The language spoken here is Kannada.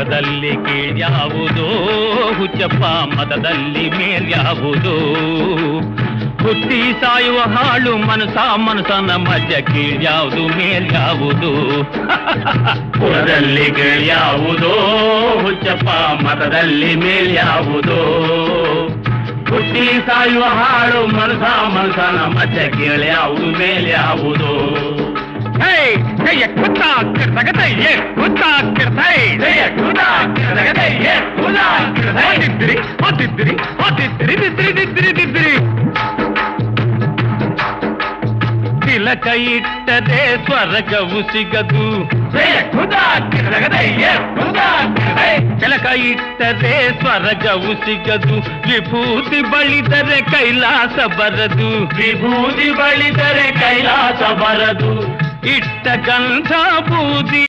ಮತದಲ್ಲಿ ಕೀಳ್ಯಾವುದೋ ಹುಚ್ಚಪ್ಪ ಮತದಲ್ಲಿ ಮೇಲ್ಯಾವುದೋ ಹುಟ್ಟಿ ಸಾಯುವ ಹಾಳು ಮನಸನ ಮಧ್ಯ ಕೀಳ್ಯಾವುದು ಮೇಲ್ಯಾವುದು ಕುಲದಲ್ಲಿ ಕೀಳ್ಯಾವುದೋ ಹುಚ್ಚಪ್ಪ ಮತದಲ್ಲಿ ಮೇಲ್ಯಾವುದೋ ಹುಟ್ಟಿ ಸಾಯುವ ಹಾಳು ಮನಸನ ಮಧ್ಯ ಕೀಳ್ಯಾವುದು ಮೇಲ್ಯಾವುದು ತಿಲಕ ಇಟ್ಟರೆ ಸ್ವರ್ಗವು ಸಿಗದು ತಿಲಕ ಇಟ್ಟರೆ ಸ್ವರ್ಗವು ಸಿಗದು ವಿಭೂತಿ ಬಳಿದರೆ ಕೈಲಾಸ ಬರದು ವಿಭೂತಿ ಬಳಿದರೆ ಕೈಲಾಸ ಬರದು ಇಟ್ಟ ಗಂಧ ಬೂದಿ